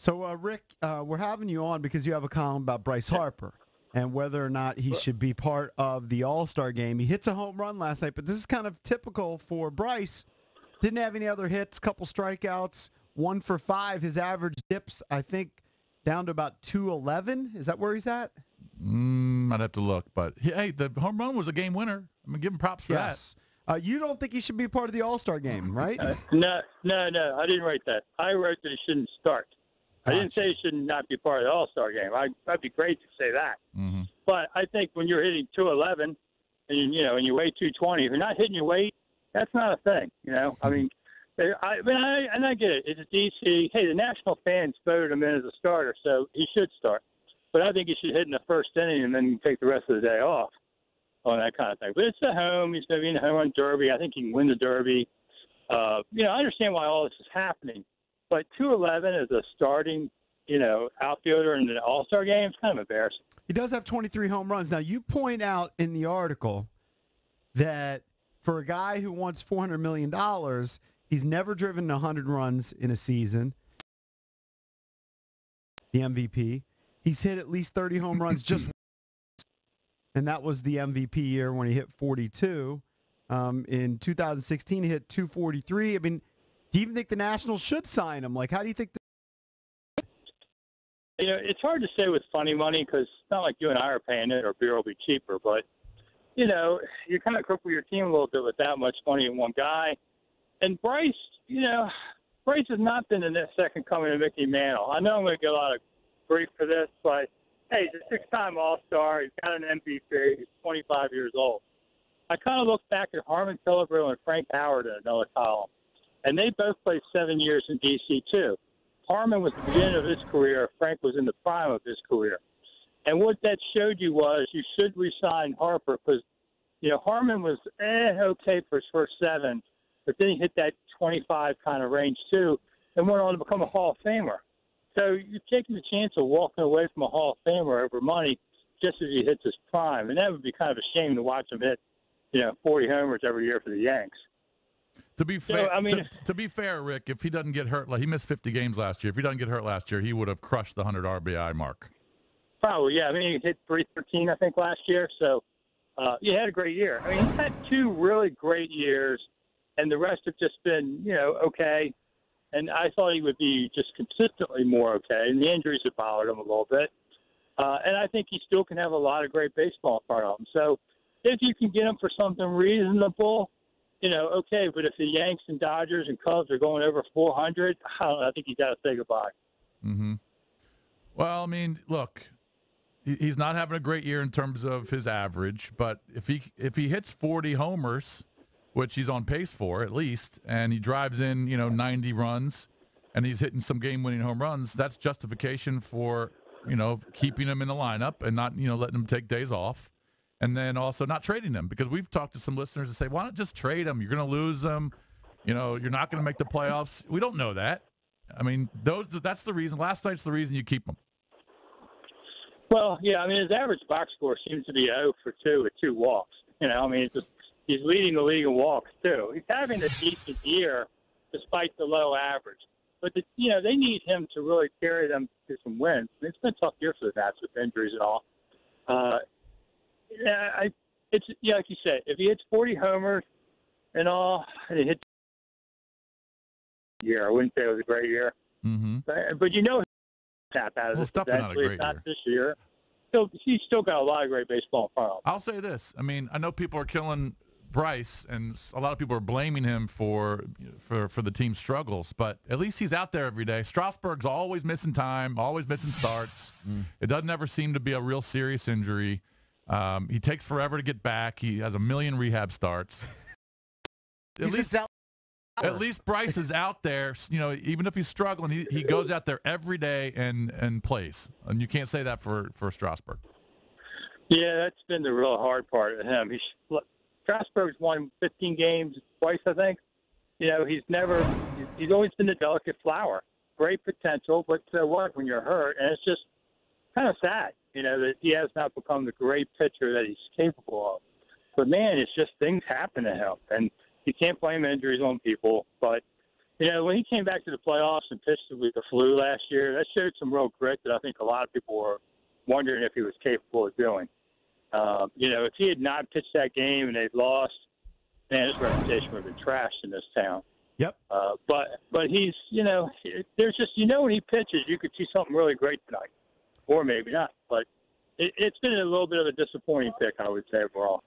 So, Rick, we're having you on because you have a column about Bryce Harper and whether or not he should be part of the All-Star game. He hits a home run last night, but this is kind of typical for Bryce. Didn't have any other hits, couple strikeouts, 1 for 5. His average dips, I think, down to about 211. Is that where he's at? I'd have to look, but hey, the home run was a game winner. I'm gonna give him props for that. You don't think he should be part of the All-Star game, right? No. I didn't write that. I wrote that he shouldn't start. Gotcha. I didn't say he should not be part of the All-Star game. That'd be great to say that. Mm-hmm. But I think when you're hitting 211 and you weigh 220, if you're not hitting your weight, that's not a thing. I mean, I get it. It's a DC. Hey, the national fans voted him in as a starter, so he should start. But I think he should hit in the first inning and then take the rest of the day off on that kind of thing. But it's at home. He's going to be in the home run derby. I think he can win the derby. I understand why all this is happening. But 211 as a starting, outfielder in the All-Star game is kind of embarrassing. He does have 23 home runs. Now, you point out in the article that for a guy who wants $400 million, he's never driven 100 runs in a season. The MVP. He's hit at least 30 home runs just once, and that was the MVP year when he hit 42. In 2016, he hit 243. I mean, do you even think the Nationals should sign him? Like, how do you think? It's hard to say with funny money because it's not like you and I are paying it or beer will be cheaper. But, you kind of cripple your team a little bit with that much money in one guy. And Bryce, Bryce has not been the second coming of Mickey Mantle. I know I'm going to get a lot of grief for this, but, hey, he's a 6-time All-Star. He's got an MVP. He's 25 years old. I kind of look back at Harmon Killebrew and Frank Howard in another column, and they both played 7 years in D.C. too. Harmon was the beginning of his career. Frank was in the prime of his career. And what that showed you was you should re-sign Harper because, Harmon was okay for his first 7, but then he hit that 25 kind of range too and went on to become a Hall of Famer. So you're taking the chance of walking away from a Hall of Famer over money just as he hits his prime. And that would be kind of a shame to watch him hit, 40 homers every year for the Yanks. To be fair, to be fair, Rick, if he doesn't get hurt, like he missed 50 games last year. If he doesn't get hurt last year, he would have crushed the 100 RBI mark. Probably, yeah. I mean, he hit 313, I think, last year. So he had a great year. I mean, he's had 2 really great years, and the rest have just been, okay. And I thought he would be just consistently more okay, and the injuries have bothered him a little bit. And I think he still can have a lot of great baseball in front of him. So if you can get him for something reasonable, okay. But if the Yanks and Dodgers and Cubs are going over 400, I think you got to say goodbye. Mm-hmm. Well, I mean, look, he's not having a great year in terms of his average, but if he hits 40 homers, which he's on pace for at least, and he drives in, 90 runs, and he's hitting some game-winning home runs, that's justification for, keeping him in the lineup and not, letting him take days off, and then also not trading him because we've talked to some listeners that say, why not just trade him? You're going to lose him. You're not going to make the playoffs. We don't know that. I mean, that's the reason. Last night's the reason you keep him. Well, yeah, I mean, his average box score seems to be 0 for 2 with 2 walks. He's leading the league in walks, too. He's having a decent year despite the low average. But, they need him to really carry them to some wins. I mean, it's been a tough year for the Nats with injuries and all. It's like you said, if he hits 40 homers and all, and he hits year, I wouldn't say it was a great year. Mm-hmm. But tap out of this eventually. It's not this year. He's still got a lot of great baseball in front of him. I'll say this. I mean, I know people are killing Bryce, and a lot of people are blaming him for the team's struggles, but at least he's out there every day. Strasburg's always missing time, always missing starts. It doesn't ever seem to be a real serious injury. He takes forever to get back. He has a million rehab starts. At least Bryce is out there, even if he's struggling, he goes out there every day and plays. And you can't say that for Strasburg. Yeah, that's been the real hard part of him. Strasburg's won 15 games twice, I think. He's always been a delicate flower. Great potential, but so what when you're hurt? And it's just kind of sad, that he has not become the great pitcher that he's capable of. But, man, it's just things happen to him. And you can't blame injuries on people, but You know, when he came back to the playoffs and pitched with the flu last year, that showed some real grit that I think a lot of people were wondering if he was capable of doing. You know, if he had not pitched that game and they'd lost, man, his reputation would have been trashed in this town. Yep. But he's, you know, there's just, you know, when he pitches, you could see something really great tonight, or maybe not. But it's been a little bit of a disappointing pick, I would say, overall.